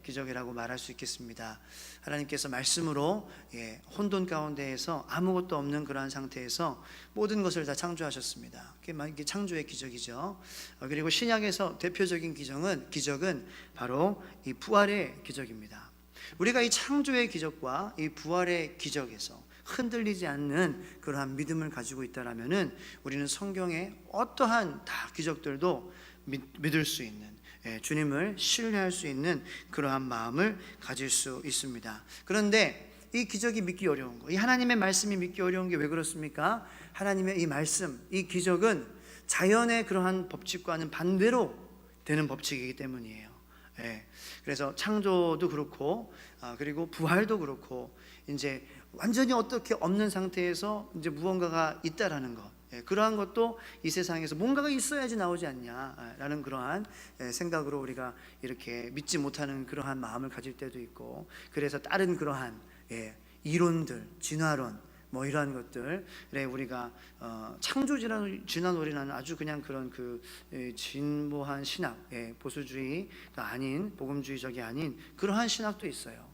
기적이라고 말할 수 있겠습니다. 하나님께서 말씀으로 혼돈 가운데에서 아무것도 없는 그러한 상태에서 모든 것을 다 창조하셨습니다. 이게 창조의 기적이죠. 그리고 신약에서 대표적인 기적은 바로 이 부활의 기적입니다. 우리가 이 창조의 기적과 이 부활의 기적에서 흔들리지 않는 그러한 믿음을 가지고 있다라면은 우리는 성경의 어떠한 다 기적들도 믿을 수 있는, 주님을 신뢰할 수 있는 그러한 마음을 가질 수 있습니다. 그런데 이 기적이 믿기 어려운 거, 이 하나님의 말씀이 믿기 어려운 게 왜 그렇습니까? 하나님의 이 말씀, 이 기적은 자연의 그러한 법칙과는 반대로 되는 법칙이기 때문이에요. 그래서 창조도 그렇고, 그리고 부활도 그렇고, 이제 완전히 어떻게 없는 상태에서 이제 무언가가 있다라는 것, 그러한 것도 이 세상에서 뭔가가 있어야지 나오지 않냐라는 그러한 생각으로 우리가 이렇게 믿지 못하는 그러한 마음을 가질 때도 있고, 그래서 다른 그러한 이론들, 진화론 뭐 이러한 것들에 우리가 창조 진화론이라는 아주 그냥 그런 그 진보한 신학, 보수주의가 아닌, 복음주의적이 아닌 그러한 신학도 있어요.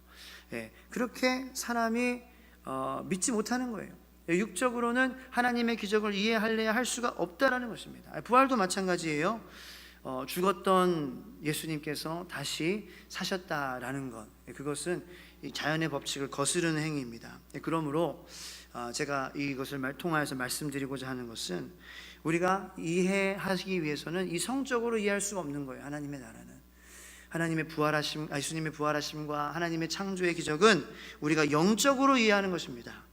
그렇게 사람이 믿지 못하는 거예요. 육적으로는 하나님의 기적을 이해할래야 할 수가 없다라는 것입니다. 부활도 마찬가지예요. 죽었던 예수님께서 다시 사셨다라는 것, 그것은 이 자연의 법칙을 거스르는 행위입니다. 그러므로 제가 이것을 통하여서 말씀드리고자 하는 것은, 우리가 이해하기 위해서는 이성적으로 이해할 수가 없는 거예요. 하나님의 나라는, 하나님의 부활하심, 예수님의 부활하심과 하나님의 창조의 기적은 우리가 영적으로 이해하는 것입니다.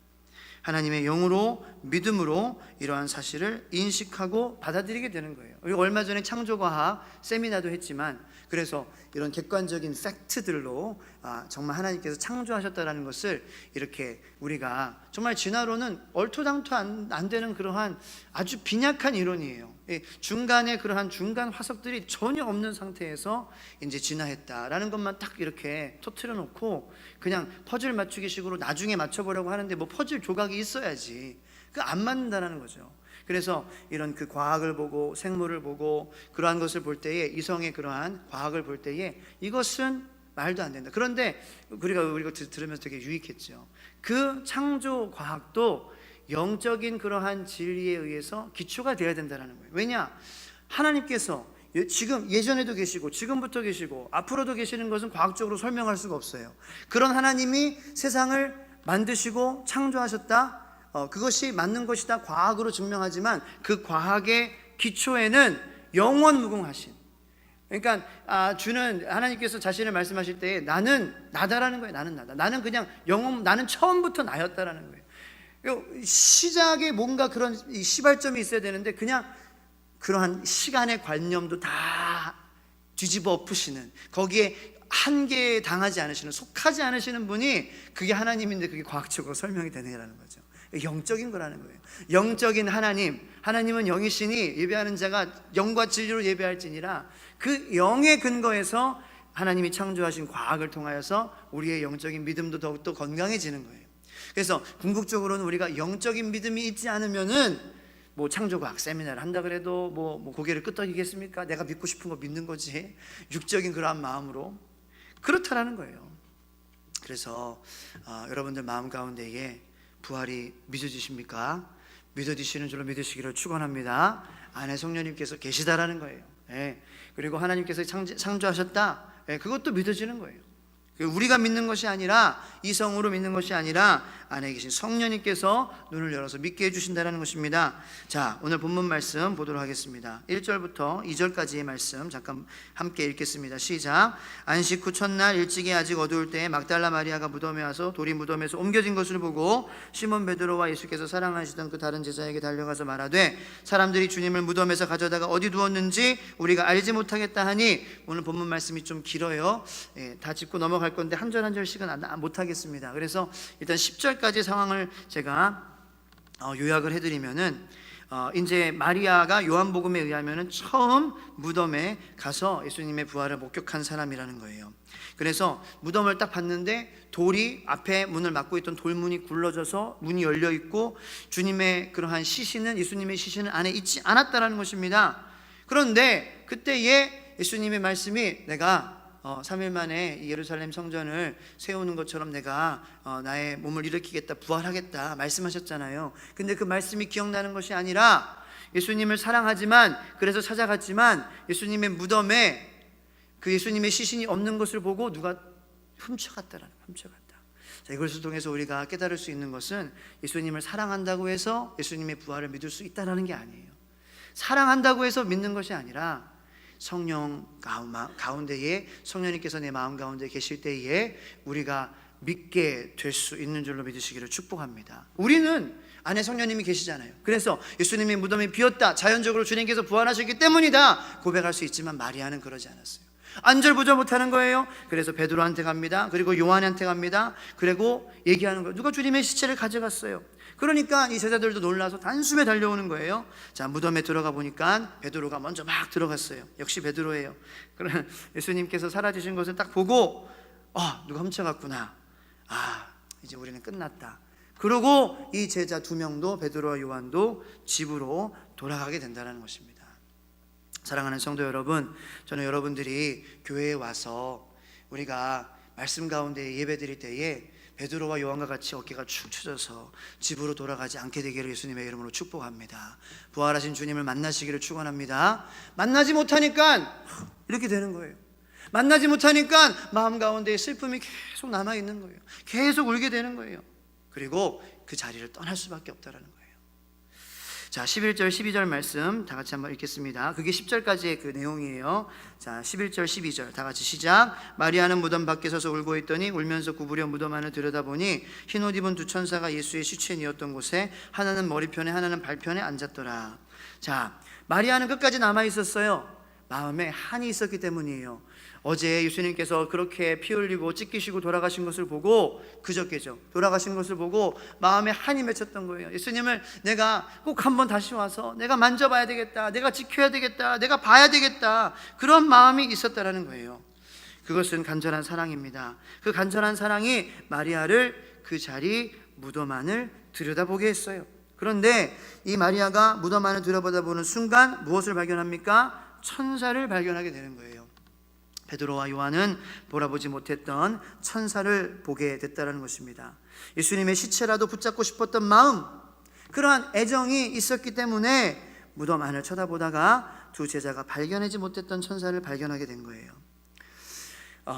하나님의 영으로, 믿음으로 이러한 사실을 인식하고 받아들이게 되는 거예요. 우리가 얼마 전에 창조과학 세미나도 했지만, 그래서 이런 객관적인 팩트들로 정말 하나님께서 창조하셨다는 것을 이렇게 우리가 정말 진화론은 얼토당토 안 되는 그러한 아주 빈약한 이론이에요. 중간에 그러한 중간 화석들이 전혀 없는 상태에서 이제 진화했다라는 것만 딱 이렇게 터트려 놓고 그냥 퍼즐 맞추기 식으로 나중에 맞춰보려고 하는데, 뭐 퍼즐 조각이 있어야지. 그 안 맞는다라는 거죠. 그래서 이런 그 과학을 보고 생물을 보고 그러한 것을 볼 때에, 이성의 그러한 과학을 볼 때에 이것은 말도 안 된다. 그런데 우리가 들으면서 되게 유익했죠. 그 창조 과학도 영적인 그러한 진리에 의해서 기초가 되어야 된다는 거예요. 왜냐? 하나님께서 지금 예전에도 계시고 지금부터 계시고 앞으로도 계시는 것은 과학적으로 설명할 수가 없어요. 그런 하나님이 세상을 만드시고 창조하셨다, 그것이 맞는 것이다 과학으로 증명하지만, 그 과학의 기초에는 영원무궁하신, 그러니까 하나님께서 자신을 말씀하실 때에 나는 나다라는 거예요. 나는 나다. 나는 그냥 나는 처음부터 나였다라는 거예요. 시작에 뭔가 그런 시발점이 있어야 되는데, 그냥 그러한 시간의 관념도 다 뒤집어 엎으시는, 거기에 한계에 당하지 않으시는, 속하지 않으시는 분이 그게 하나님인데, 그게 과학적으로 설명이 되느냐라는 거죠. 영적인 거라는 거예요. 영적인 하나님은 영이시니 예배하는 자가 영과 진리로 예배할지니라. 그 영의 근거에서 하나님이 창조하신 과학을 통하여서 우리의 영적인 믿음도 더욱더 건강해지는 거예요. 그래서 궁극적으로는 우리가 영적인 믿음이 있지 않으면은 뭐 창조과학 세미나를 한다 그래도 뭐 고개를 끄덕이겠습니까? 내가 믿고 싶은 거 믿는 거지, 육적인 그러한 마음으로. 그렇다라는 거예요. 그래서 여러분들 마음 가운데에 부활이 믿어지십니까? 믿어지시는 줄로 믿으시기를 축원합니다. 안에 성령님께서 계시다라는 거예요. 그리고 하나님께서 창조하셨다, 그것도 믿어지는 거예요. 우리가 믿는 것이 아니라, 이성으로 믿는 것이 아니라 안에 계신 성령님께서 눈을 열어서 믿게 해주신다는 것입니다. 자, 오늘 본문 말씀 보도록 하겠습니다. 1절부터 2절까지의 말씀 잠깐 함께 읽겠습니다. 시작. 안식 후 첫날 일찍이 아직 어두울 때에 막달라 마리아가 무덤에 와서 돌이 무덤에서 옮겨진 것을 보고 시몬 베드로와 예수께서 사랑하시던 그 다른 제자에게 달려가서 말하되, 사람들이 주님을 무덤에서 가져다가 어디 두었는지 우리가 알지 못하겠다 하니. 오늘 본문 말씀이 좀 길어요. 다 짚고 넘어갈 건데 한 절 한 절씩은 못하겠습니다. 그래서 일단 10절까지 상황을 제가 요약을 해드리면은, 이제 마리아가 요한복음에 의하면은 처음 무덤에 가서 예수님의 부활을 목격한 사람이라는 거예요. 그래서 무덤을 딱 봤는데 돌이 앞에 문을 막고 있던 돌문이 굴러져서 문이 열려 있고, 주님의 그러한 시신은, 예수님의 시신은 안에 있지 않았다라는 것입니다. 그런데 그때에 예수님의 말씀이, 내가 3일 만에 이 예루살렘 성전을 세우는 것처럼 내가 나의 몸을 일으키겠다, 부활하겠다 말씀하셨잖아요. 근데 그 말씀이 기억나는 것이 아니라 예수님을 사랑하지만, 그래서 찾아갔지만 예수님의 무덤에 그 예수님의 시신이 없는 것을 보고 누가 훔쳐갔다. 자, 이것을 통해서 우리가 깨달을 수 있는 것은 예수님을 사랑한다고 해서 예수님의 부활을 믿을 수 있다는 게 아니에요. 사랑한다고 해서 믿는 것이 아니라 성령 가운데에, 성령님께서 내 마음 가운데 계실 때에 우리가 믿게 될 수 있는 줄로 믿으시기를 축복합니다. 우리는 안에 성령님이 계시잖아요. 그래서 예수님의 무덤이 비었다, 자연적으로 주님께서 부활하셨기 때문이다 고백할 수 있지만 마리아는 그러지 않았어요. 안절부절 못하는 거예요. 그래서 베드로한테 갑니다. 그리고 요한한테 갑니다. 그리고 얘기하는 거예요. 누가 주님의 시체를 가져갔어요. 그러니까 이 제자들도 놀라서 단숨에 달려오는 거예요. 자, 무덤에 들어가 보니까 베드로가 먼저 막 들어갔어요. 역시 베드로예요. 그러면 예수님께서 사라지신 것을 딱 보고 누가 훔쳐갔구나. 이제 우리는 끝났다. 그러고 이 제자 2명도, 베드로와 요한도 집으로 돌아가게 된다는 것입니다. 사랑하는 성도 여러분, 저는 여러분들이 교회에 와서 우리가 말씀 가운데 예배드릴 때에 베드로와 요한과 같이 어깨가 축 처져서 집으로 돌아가지 않게 되기를 예수님의 이름으로 축복합니다. 부활하신 주님을 만나시기를 축원합니다. 만나지 못하니까 이렇게 되는 거예요. 만나지 못하니까 마음 가운데 슬픔이 계속 남아있는 거예요. 계속 울게 되는 거예요. 그리고 그 자리를 떠날 수밖에 없다는 거예요. 자, 11절 12절 말씀 다 같이 한번 읽겠습니다. 그게 10절까지의 그 내용이에요. 자, 11절 12절 다 같이 시작. 마리아는 무덤 밖에 서서 울고 있더니 울면서 구부려 무덤 안을 들여다보니 흰옷 입은 2 천사가 예수의 시체에 뉘었던 곳에 하나는 머리편에 하나는 발편에 앉았더라. 자, 마리아는 끝까지 남아 있었어요. 마음에 한이 있었기 때문이에요. 어제 예수님께서 그렇게 피 흘리고 찢기시고 돌아가신 것을 보고, 그저께죠, 돌아가신 것을 보고 마음에 한이 맺혔던 거예요. 예수님을 내가 꼭 한번 다시 와서 내가 만져봐야 되겠다, 내가 지켜야 되겠다, 내가 봐야 되겠다, 그런 마음이 있었다라는 거예요. 그것은 간절한 사랑입니다. 그 간절한 사랑이 마리아를 그 자리 무덤 안을 들여다보게 했어요. 그런데 이 마리아가 무덤 안을 들여다보는 순간 무엇을 발견합니까? 천사를 발견하게 되는 거예요. 베드로와 요한은 보라보지 못했던 천사를 보게 됐다는 것입니다. 예수님의 시체라도 붙잡고 싶었던 마음, 그러한 애정이 있었기 때문에 무덤 안을 쳐다보다가 2 제자가 발견하지 못했던 천사를 발견하게 된 거예요.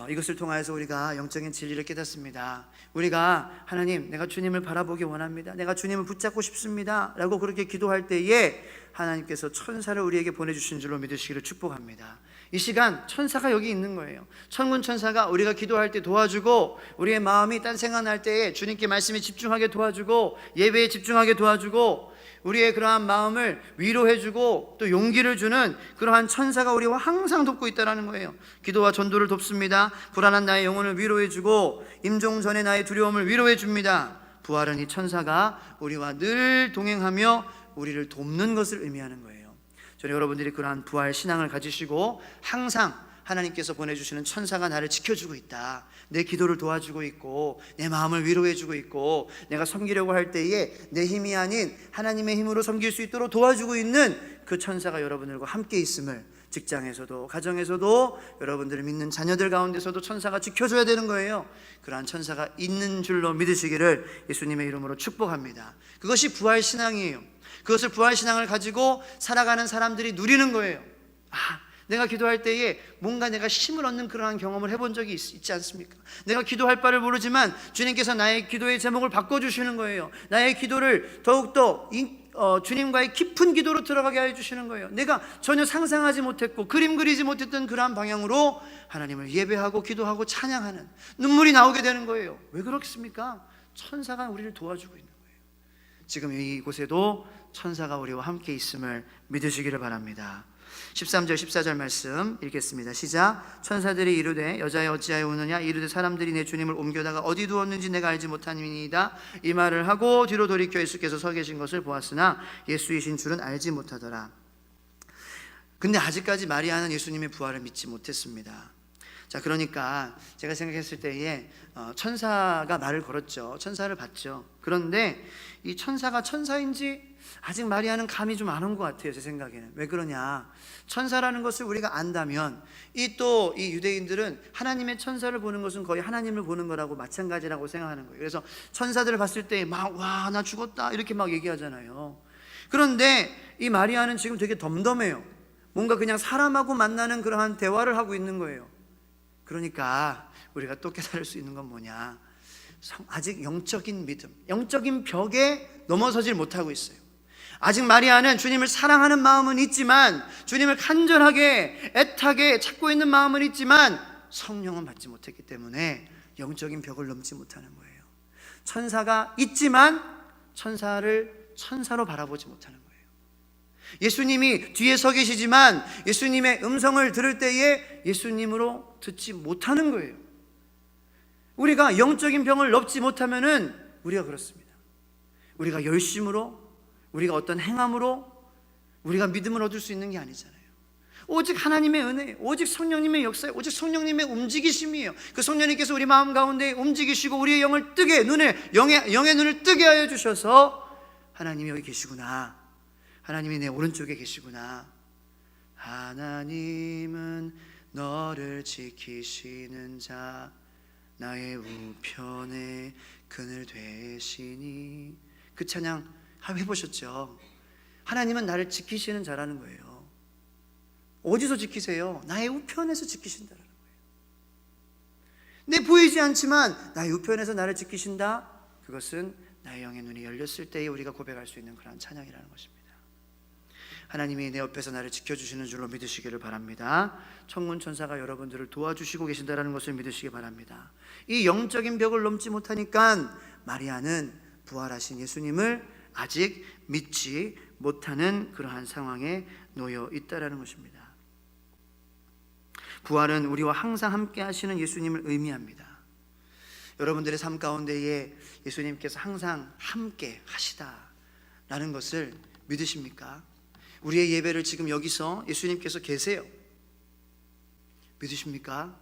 이것을 통하여서 우리가 영적인 진리를 깨닫습니다. 우리가 하나님, 내가 주님을 바라보기 원합니다, 내가 주님을 붙잡고 싶습니다 라고 그렇게 기도할 때에 하나님께서 천사를 우리에게 보내주신 줄로 믿으시기를 축복합니다. 이 시간 천사가 여기 있는 거예요. 천군 천사가 우리가 기도할 때 도와주고, 우리의 마음이 딴 생각날 때에 주님께 말씀에 집중하게 도와주고, 예배에 집중하게 도와주고, 우리의 그러한 마음을 위로해주고 또 용기를 주는 그러한 천사가 우리와 항상 돕고 있다는 거예요. 기도와 전도를 돕습니다. 불안한 나의 영혼을 위로해주고 임종 전에 나의 두려움을 위로해줍니다. 부활은 이 천사가 우리와 늘 동행하며 우리를 돕는 것을 의미하는 거예요. 저는 여러분들이 그러한 부활 신앙을 가지시고 항상 하나님께서 보내주시는 천사가 나를 지켜주고 있다, 내 기도를 도와주고 있고 내 마음을 위로해주고 있고 내가 섬기려고 할 때에 내 힘이 아닌 하나님의 힘으로 섬길 수 있도록 도와주고 있는 그 천사가 여러분들과 함께 있음을, 직장에서도 가정에서도 여러분들을 믿는 자녀들 가운데서도 천사가 지켜줘야 되는 거예요. 그러한 천사가 있는 줄로 믿으시기를 예수님의 이름으로 축복합니다. 그것이 부활 신앙이에요. 그것을 부활 신앙을 가지고 살아가는 사람들이 누리는 거예요. 내가 기도할 때에 뭔가 내가 힘을 얻는 그러한 경험을 해본 적이 있지 않습니까? 내가 기도할 바를 모르지만 주님께서 나의 기도의 제목을 바꿔주시는 거예요. 나의 기도를 더욱더 주님과의 깊은 기도로 들어가게 해주시는 거예요. 내가 전혀 상상하지 못했고 그림 그리지 못했던 그러한 방향으로 하나님을 예배하고 기도하고 찬양하는, 눈물이 나오게 되는 거예요. 왜 그렇습니까? 천사가 우리를 도와주고 있는 거예요. 지금 이곳에도 천사가 우리와 함께 있음을 믿으시기를 바랍니다. 13절 14절 말씀 읽겠습니다. 시작. 천사들이 이르되 여자여 어찌하여 우느냐, 이르되 사람들이 내 주님을 옮겨다가 어디 두었는지 내가 알지 못함이니이다. 이 말을 하고 뒤로 돌이켜 예수께서 서 계신 것을 보았으나 예수이신 줄은 알지 못하더라. 근데 아직까지 마리아는 예수님의 부활을 믿지 못했습니다. 자, 그러니까 제가 생각했을 때에 천사가 말을 걸었죠. 천사를 봤죠. 그런데 이 천사가 천사인지 아직 마리아는 감이 좀 안 온 것 같아요. 제 생각에는. 왜 그러냐, 천사라는 것을 우리가 안다면 이 유대인들은 하나님의 천사를 보는 것은 거의 하나님을 보는 거라고 마찬가지라고 생각하는 거예요. 그래서 천사들을 봤을 때 막 와, 나 죽었다 이렇게 막 얘기하잖아요. 그런데 이 마리아는 지금 되게 덤덤해요. 뭔가 그냥 사람하고 만나는 그러한 대화를 하고 있는 거예요. 그러니까 우리가 또 깨달을 수 있는 건 뭐냐, 아직 영적인 믿음, 영적인 벽에 넘어서질 못하고 있어요. 아직 마리아는 주님을 사랑하는 마음은 있지만, 주님을 간절하게 애타게 찾고 있는 마음은 있지만 성령은 받지 못했기 때문에 영적인 벽을 넘지 못하는 거예요. 천사가 있지만 천사를 천사로 바라보지 못하는 거예요. 예수님이 뒤에 서 계시지만 예수님의 음성을 들을 때에 예수님으로 듣지 못하는 거예요. 우리가 영적인 벽을 넘지 못하면은 우리가 그렇습니다. 우리가 열심으로, 우리가 어떤 행함으로 우리가 믿음을 얻을 수 있는 게 아니잖아요. 오직 하나님의 은혜, 오직 성령님의 역사, 오직 성령님의 움직이심이에요. 그 성령님께서 우리 마음 가운데 움직이시고 우리의 영을 뜨게, 영의 눈을 뜨게 하여 주셔서 하나님이 여기 계시구나, 하나님이 내 오른쪽에 계시구나, 하나님은 너를 지키시는 자, 나의 우편에 그늘 되시니. 그 찬양 해보셨죠? 하나님은 나를 지키시는 자라는 거예요. 어디서 지키세요? 나의 우편에서 지키신다라는 거예요. 내 보이지 않지만 나의 우편에서 나를 지키신다. 그것은 나의 영의 눈이 열렸을 때에 우리가 고백할 수 있는 그런 찬양이라는 것입니다. 하나님이 내 옆에서 나를 지켜주시는 줄로 믿으시기를 바랍니다. 천군 천사가 여러분들을 도와주시고 계신다는 것을 믿으시기 바랍니다. 이 영적인 벽을 넘지 못하니까 마리아는 부활하신 예수님을 아직 믿지 못하는 그러한 상황에 놓여 있다는 것입니다. 부활은 우리와 항상 함께 하시는 예수님을 의미합니다. 여러분들의 삶 가운데에 예수님께서 항상 함께 하시다라는 것을 믿으십니까? 우리의 예배를 지금 여기서 예수님께서 계세요. 믿으십니까?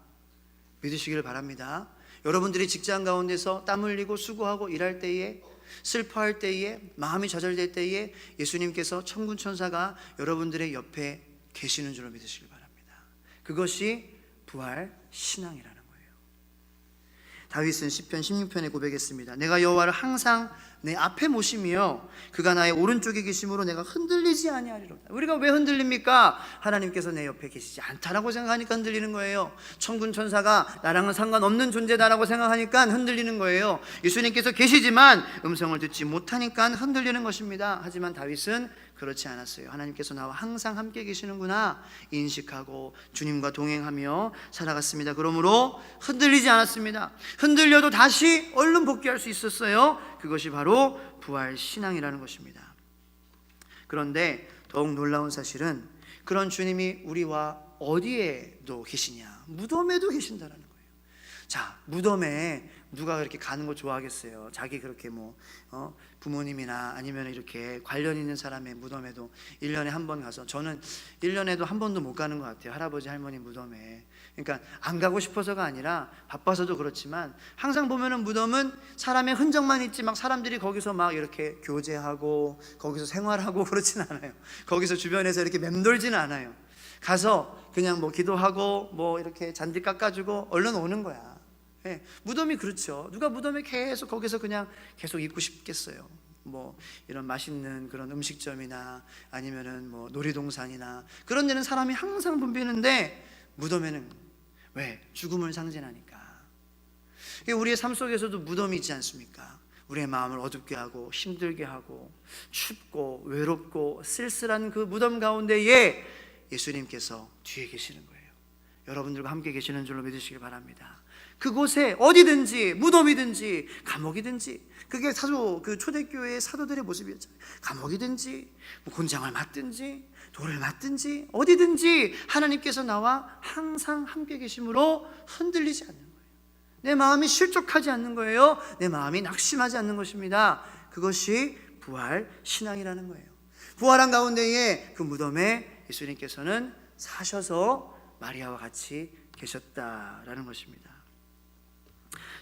믿으시기를 바랍니다. 여러분들이 직장 가운데서 땀 흘리고 수고하고 일할 때에, 슬퍼할 때에, 마음이 좌절될 때에 예수님께서 천군 천사가 여러분들의 옆에 계시는 줄로 믿으시길 바랍니다. 그것이 부활 신앙이라는 거예요. 다윗은 시편 16편에 고백했습니다. 내가 여호와를 항상 내 앞에 모심이요 그가 나의 오른쪽에 계심으로 내가 흔들리지 아니하리로다. 우리가 왜 흔들립니까? 하나님께서 내 옆에 계시지 않다라고 생각하니까 흔들리는 거예요. 천군 천사가 나랑은 상관없는 존재다라고 생각하니까 흔들리는 거예요. 예수님께서 계시지만 음성을 듣지 못하니까 흔들리는 것입니다. 하지만 다윗은 그렇지 않았어요. 하나님께서 나와 항상 함께 계시는구나 인식하고 주님과 동행하며 살아갔습니다. 그러므로 흔들리지 않았습니다. 흔들려도 다시 얼른 복귀할 수 있었어요. 그것이 바로 부활 신앙이라는 것입니다. 그런데 더욱 놀라운 사실은 그런 주님이 우리와 어디에도 계시냐? 무덤에도 계신다는 거예요. 자, 무덤에 누가 그렇게 가는 거 좋아하겠어요? 자기 그렇게 부모님이나 아니면 이렇게 관련 있는 사람의 무덤에도 1년에 한 번 가서, 저는 1년에도 한 번도 못 가는 것 같아요. 할아버지 할머니 무덤에. 그러니까 안 가고 싶어서가 아니라 바빠서도 그렇지만 항상 보면은 무덤은 사람의 흔적만 있지 막 사람들이 거기서 막 이렇게 교제하고 거기서 생활하고 그렇진 않아요. 거기서 주변에서 이렇게 맴돌지는 않아요. 가서 그냥 기도하고 이렇게 잔디 깎아주고 얼른 오는 거야. 네, 무덤이 그렇죠. 누가 무덤에 계속 거기서 그냥 계속 있고 싶겠어요. 이런 맛있는 그런 음식점이나 아니면은 놀이동산이나 그런 데는 사람이 항상 붐비는데 무덤에는 왜? 죽음을 상징하니까. 우리의 삶 속에서도 무덤이 있지 않습니까? 우리의 마음을 어둡게 하고 힘들게 하고 춥고 외롭고 쓸쓸한 그 무덤 가운데에 예수님께서 뒤에 계시는 거예요. 여러분들과 함께 계시는 줄로 믿으시기 바랍니다. 그곳에 어디든지 무덤이든지 감옥이든지, 그게 그 초대교회의 사도들의 모습이었잖아요. 감옥이든지 곤장을 맞든지 돌을 맞든지 어디든지 하나님께서 나와 항상 함께 계심으로 흔들리지 않는 거예요. 내 마음이 실족하지 않는 거예요. 내 마음이 낙심하지 않는 것입니다. 그것이 부활 신앙이라는 거예요. 부활한 가운데에 그 무덤에 예수님께서는 사셔서 마리아와 같이 계셨다라는 것입니다.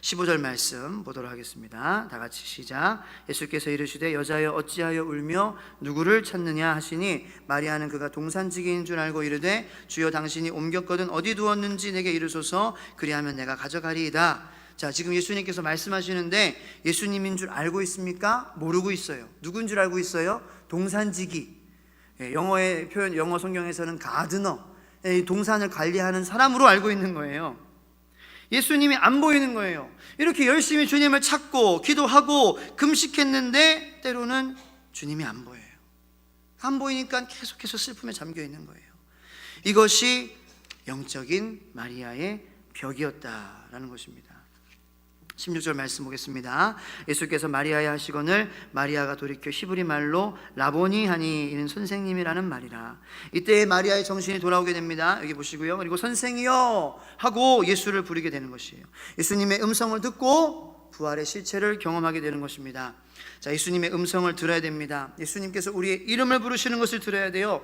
15절 말씀 보도록 하겠습니다. 다 같이 시작. 예수께서 이르시되 여자여 어찌하여 울며 누구를 찾느냐 하시니 마리아는 그가 동산지기인 줄 알고 이르되 주여 당신이 옮겼거든 어디 두었는지 내게 이르소서 그리하면 내가 가져가리이다. 자, 지금 예수님께서 말씀하시는데 예수님인 줄 알고 있습니까? 모르고 있어요. 누군 줄 알고 있어요? 동산지기. 영어의 표현, 영어 성경에서는 가드너, 동산을 관리하는 사람으로 알고 있는 거예요. 예수님이 안 보이는 거예요. 이렇게 열심히 주님을 찾고 기도하고 금식했는데 때로는 주님이 안 보여요. 안 보이니까 계속해서 슬픔에 잠겨 있는 거예요. 이것이 영적인 마리아의 벽이었다라는 것입니다. 16절 말씀 보겠습니다. 예수께서 마리아야 하시거늘 마리아가 돌이켜 히브리 말로 라보니 하니 이는 선생님이라는 말이라. 이때 마리아의 정신이 돌아오게 됩니다. 여기 보시고요. 그리고 선생이여 하고 예수를 부르게 되는 것이에요. 예수님의 음성을 듣고 부활의 실체를 경험하게 되는 것입니다. 자, 예수님의 음성을 들어야 됩니다. 예수님께서 우리의 이름을 부르시는 것을 들어야 돼요.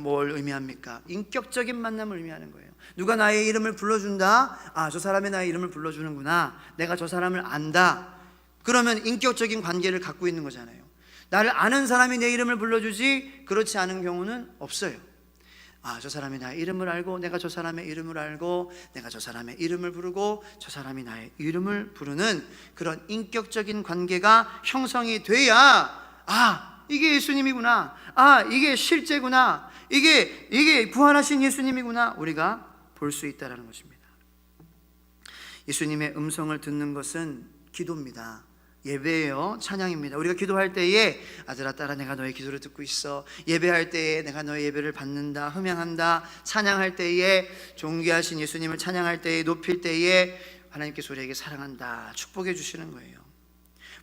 뭘 의미합니까? 인격적인 만남을 의미하는 거예요. 누가 나의 이름을 불러준다? 아, 저 사람이 나의 이름을 불러주는구나. 내가 저 사람을 안다. 그러면 인격적인 관계를 갖고 있는 거잖아요. 나를 아는 사람이 내 이름을 불러주지 그렇지 않은 경우는 없어요. 아, 저 사람이 나의 이름을 알고 내가 저 사람의 이름을 알고 내가 저 사람의 이름을 부르고 저 사람이 나의 이름을 부르는 그런 인격적인 관계가 형성이 돼야 아, 이게 예수님이구나. 아, 이게 실제구나. 이게 부활하신 예수님이구나. 우리가 볼 수 있다는 것입니다. 예수님의 음성을 듣는 것은 기도입니다. 예배예요. 찬양입니다. 우리가 기도할 때에 아들아 딸아 내가 너의 기도를 듣고 있어. 예배할 때에 내가 너의 예배를 받는다, 흠양한다. 찬양할 때에 존귀하신 예수님을 찬양할 때에 높일 때에 하나님께서 우리에게 사랑한다, 축복해 주시는 거예요.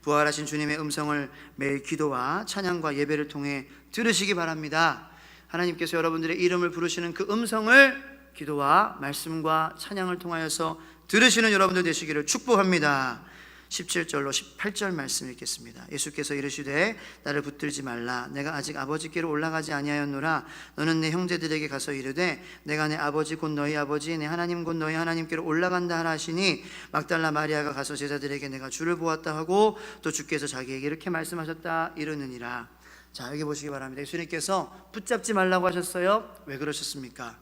부활하신 주님의 음성을 매일 기도와 찬양과 예배를 통해 들으시기 바랍니다. 하나님께서 여러분들의 이름을 부르시는 그 음성을 기도와 말씀과 찬양을 통하여서 들으시는 여러분들 되시기를 축복합니다. 17절로 18절 말씀 읽겠습니다. 예수께서 이르시되 나를 붙들지 말라. 내가 아직 아버지께로 올라가지 아니하였노라. 너는 내 형제들에게 가서 이르되 내가 내 아버지 곧 너희 아버지 내 하나님 곧 너희 하나님께로 올라간다 하라 하시니 막달라 마리아가 가서 제자들에게 내가 주를 보았다 하고 또 주께서 자기에게 이렇게 말씀하셨다 이르느니라. 자, 여기 보시기 바랍니다. 예수님께서 붙잡지 말라고 하셨어요. 왜 그러셨습니까?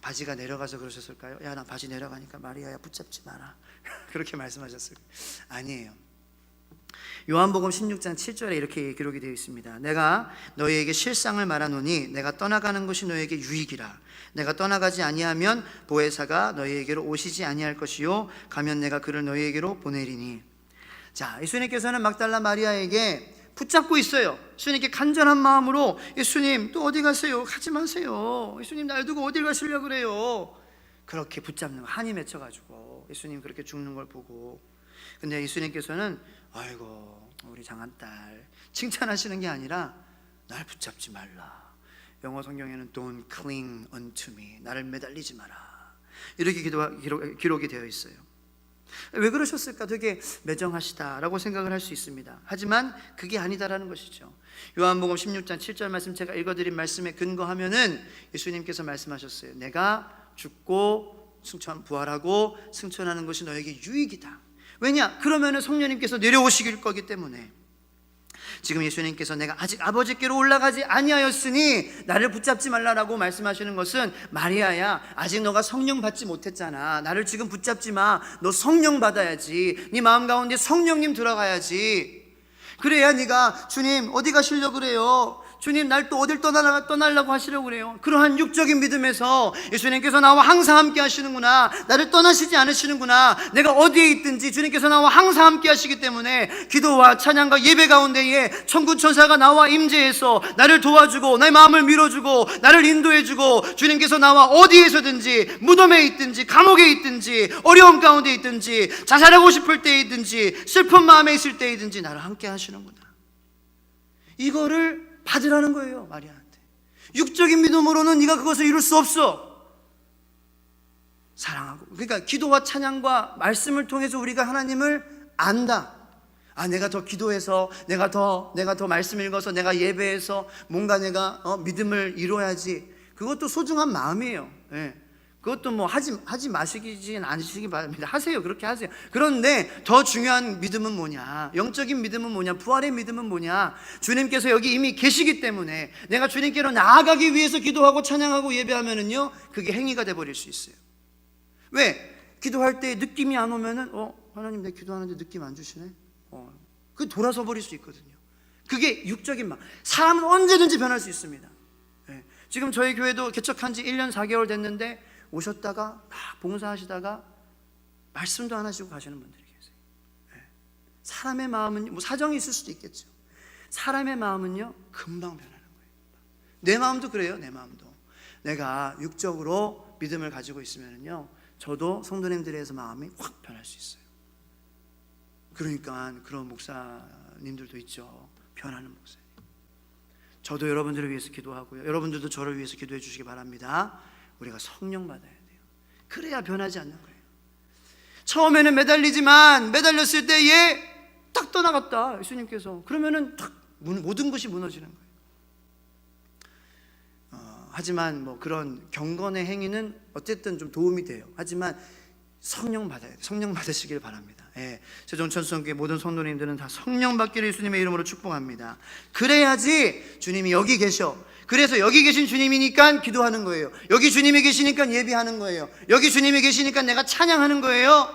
바지가 내려가서 그러셨을까요? 야, 나 바지 내려가니까 마리아야 붙잡지 마라. 그렇게 말씀하셨을까요? 아니에요. 요한복음 16장 7절에 이렇게 기록이 되어 있습니다. 내가 너희에게 실상을 말하노니 내가 떠나가는 것이 너희에게 유익이라. 내가 떠나가지 아니하면 보혜사가 너희에게로 오시지 아니할 것이요 가면 내가 그를 너희에게로 보내리니. 자, 예수님께서는 막달라 마리아에게 붙잡고 있어요. 예수님께 간절한 마음으로 예수님 또 어디 가세요? 가지 마세요. 예수님 날 두고 어딜 가시려고 그래요? 그렇게 붙잡는 거, 한이 맺혀가지고 예수님 그렇게 죽는 걸 보고. 근데 예수님께서는 아이고 우리 장한딸 칭찬하시는 게 아니라 날 붙잡지 말라. 영어 성경에는 Don't cling unto me, 나를 매달리지 마라, 이렇게 기록이 되어 있어요. 왜 그러셨을까? 되게 매정하시다라고 생각을 할 수 있습니다. 하지만 그게 아니다라는 것이죠. 요한복음 16장 7절 말씀 제가 읽어드린 말씀에 근거하면은 예수님께서 말씀하셨어요. 내가 죽고 부활하고 승천하는 것이 너에게 유익이다. 왜냐? 그러면은 성령님께서 내려오시길 거기 때문에. 지금 예수님께서 내가 아직 아버지께로 올라가지 아니하였으니 나를 붙잡지 말라라고 말씀하시는 것은 마리아야, 아직 너가 성령 받지 못했잖아. 나를 지금 붙잡지 마. 너 성령 받아야지. 네 마음 가운데 성령님 들어가야지. 그래야 네가 주님 어디 가시려고 그래요? 주님 날 또 어딜 떠나려고 하시려고 그래요? 그러한 육적인 믿음에서 예수님께서 나와 항상 함께 하시는구나, 나를 떠나시지 않으시는구나, 내가 어디에 있든지 주님께서 나와 항상 함께 하시기 때문에 기도와 찬양과 예배 가운데에 천군 천사가 나와 임재해서 나를 도와주고 나의 마음을 밀어주고 나를 인도해주고, 주님께서 나와 어디에서든지 무덤에 있든지 감옥에 있든지 어려움 가운데 있든지 자살하고 싶을 때에 있든지 슬픈 마음에 있을 때에 있든지 나를 함께 하시는구나. 이거를 받으라는 거예요, 마리아한테. 육적인 믿음으로는 네가 그것을 이룰 수 없어. 사랑하고, 그러니까 기도와 찬양과 말씀을 통해서 우리가 하나님을 안다. 아, 내가 더 기도해서, 내가 더 말씀 읽어서, 내가 예배해서 뭔가 내가 믿음을 이뤄야지. 그것도 소중한 마음이에요. 예. 그것도 뭐 하지 마시긴 않으시기 바랍니다. 하세요. 그렇게 하세요. 그런데 더 중요한 믿음은 뭐냐? 영적인 믿음은 뭐냐? 부활의 믿음은 뭐냐? 주님께서 여기 이미 계시기 때문에 내가 주님께로 나아가기 위해서 기도하고 찬양하고 예배하면은요, 그게 행위가 돼버릴 수 있어요. 왜? 기도할 때 느낌이 안 오면은 하나님 내 기도하는데 느낌 안 주시네? 그 돌아서 버릴 수 있거든요. 그게 육적인 마음. 사람은 언제든지 변할 수 있습니다. 네. 지금 저희 교회도 개척한 지 1년 4개월 됐는데 오셨다가 막 봉사하시다가 말씀도 안 하시고 가시는 분들이 계세요. 네. 사람의 마음은 뭐 사정이 있을 수도 있겠죠. 사람의 마음은요, 금방 변하는 거예요. 내 마음도 그래요. 내 마음도 내가 육적으로 믿음을 가지고 있으면요, 저도 성도님들에서 마음이 확 변할 수 있어요. 그러니까 그런 목사님들도 있죠. 변하는 목사님. 저도 여러분들을 위해서 기도하고요, 여러분들도 저를 위해서 기도해 주시기 바랍니다. 우리가 성령 받아야 돼요. 그래야 변하지 않는 거예요. 처음에는 매달리지만 매달렸을 때에 딱 떠나갔다, 예수님께서. 그러면은 딱 모든 것이 무너지는 거예요. 하지만 뭐 그런 경건의 행위는 어쨌든 좀 도움이 돼요. 하지만 성령 받아야 돼요. 성령 받으시길 바랍니다. 예, 세종천성교회 모든 성도님들은 다 성령 받기를 예수님의 이름으로 축복합니다. 그래야지 주님이 여기 계셔. 그래서 여기 계신 주님이니까 기도하는 거예요. 여기 주님이 계시니까 예배하는 거예요. 여기 주님이 계시니까 내가 찬양하는 거예요.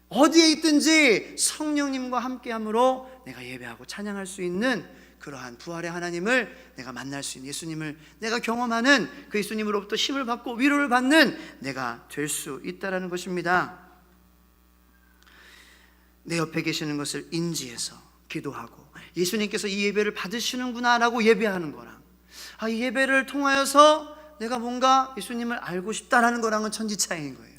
어디에 있든지 성령님과 함께함으로 내가 예배하고 찬양할 수 있는 그러한 부활의 하나님을 내가 만날 수 있는, 예수님을 내가 경험하는, 그 예수님으로부터 힘을 받고 위로를 받는 내가 될 수 있다라는 것입니다. 내 옆에 계시는 것을 인지해서 기도하고 예수님께서 이 예배를 받으시는구나 라고 예배하는 거랑, 이 예배를 통하여서 내가 뭔가 예수님을 알고 싶다라는 거랑은 천지 차이인 거예요.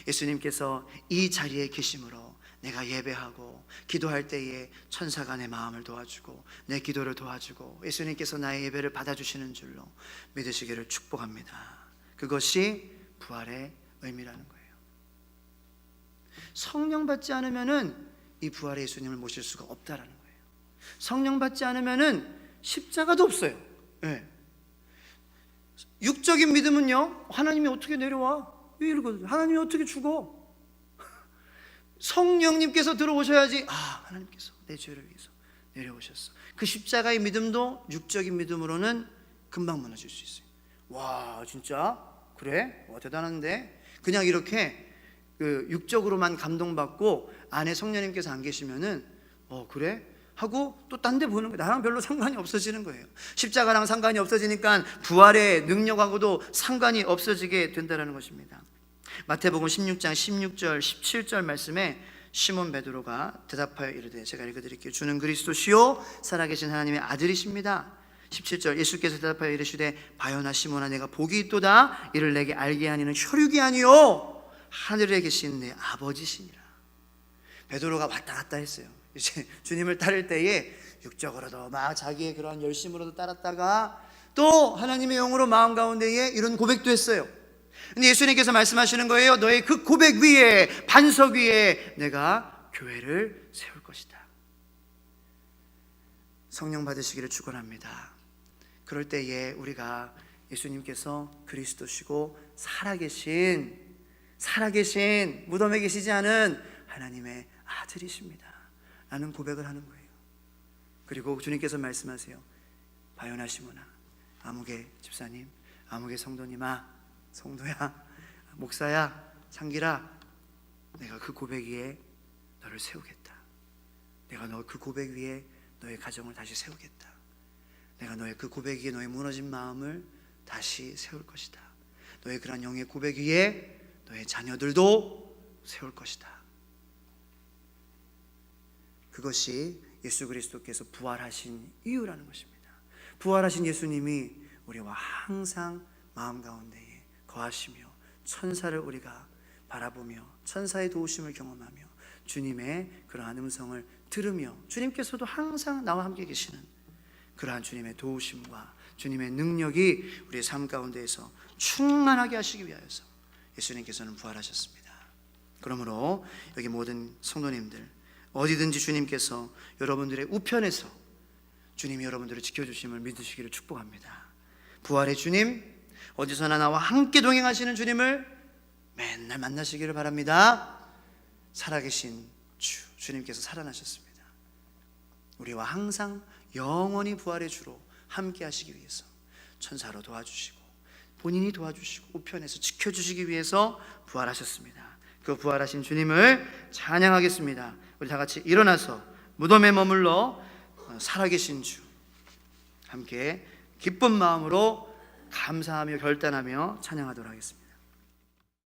예수님께서 이 자리에 계심으로 내가 예배하고 기도할 때에 천사가 내 마음을 도와주고 내 기도를 도와주고 예수님께서 나의 예배를 받아주시는 줄로 믿으시기를 축복합니다. 그것이 부활의 의미라는 거예요. 성령 받지 않으면은 이 부활의 예수님을 모실 수가 없다라는 거예요. 성령 받지 않으면은 십자가도 없어요. 네. 육적인 믿음은요, 하나님이 어떻게 내려와? 이러거든요. 하나님이 어떻게 죽어? 성령님께서 들어오셔야지, 하나님께서 내 죄를 위해서 내려오셨어. 그 십자가의 믿음도 육적인 믿음으로는 금방 무너질 수 있어요. 와, 진짜? 그래? 와, 대단한데? 그냥 이렇게 육적으로만 감동받고 안에 성령님께서 안 계시면은 그래? 하고 또 딴 데 보는 거예요. 나랑 별로 상관이 없어지는 거예요. 십자가랑 상관이 없어지니까 부활의 능력하고도 상관이 없어지게 된다는 것입니다. 마태복음 16장 16절 17절 말씀에 시몬 베드로가 대답하여 이르되, 제가 읽어드릴게요. 주는 그리스도시요 살아계신 하나님의 아들이십니다. 17절 예수께서 대답하여 이르시되, 바요나 시몬아, 내가 복이 있도다. 이를 내게 알게 하니는 혈육이 아니요 하늘에 계신 내 아버지시니라. 베드로가 왔다 갔다 했어요. 이제 주님을 따를 때에 육적으로도 막 자기의 그런 열심으로도 따랐다가 또 하나님의 영으로 마음 가운데에 이런 고백도 했어요. 근데 예수님께서 말씀하시는 거예요. 너의 그 고백 위에, 반석 위에 내가 교회를 세울 것이다. 성령 받으시기를 축원합니다. 그럴 때에 우리가 예수님께서 그리스도시고 살아계신 무덤에 계시지 않은 하나님의 아들이십니다 라는 고백을 하는 거예요. 그리고 주님께서 말씀하세요. 바요나 시몬아, 아무개 집사님, 아무개 성도님아, 성도야, 목사야, 창기라, 내가 그 고백 위에 너를 세우겠다. 내가 너 그 고백 위에 너의 가정을 다시 세우겠다. 내가 너의 그 고백 위에 너의 무너진 마음을 다시 세울 것이다. 너의 그런 영의 고백 위에 너의 자녀들도 세울 것이다. 그것이 예수 그리스도께서 부활하신 이유라는 것입니다. 부활하신 예수님이 우리와 항상 마음 가운데에 거하시며 천사를 우리가 바라보며 천사의 도우심을 경험하며 주님의 그러한 음성을 들으며 주님께서도 항상 나와 함께 계시는 그러한 주님의 도우심과 주님의 능력이 우리의 삶 가운데에서 충만하게 하시기 위하여서 예수님께서는 부활하셨습니다. 그러므로 여기 모든 성도님들, 어디든지 주님께서 여러분들의 우편에서 주님이 여러분들을 지켜주심을 믿으시기를 축복합니다. 부활의 주님, 어디서나 나와 함께 동행하시는 주님을 맨날 만나시기를 바랍니다. 살아계신 주님께서 살아나셨습니다. 우리와 항상 영원히 부활의 주로 함께 하시기 위해서 천사로 도와주시고 본인이 도와주시고 우편에서 지켜주시기 위해서 부활하셨습니다. 그 부활하신 주님을 찬양하겠습니다. 우리 다 같이 일어나서 무덤에 머물러 살아계신 주 함께 기쁜 마음으로 감사하며 결단하며 찬양하도록 하겠습니다.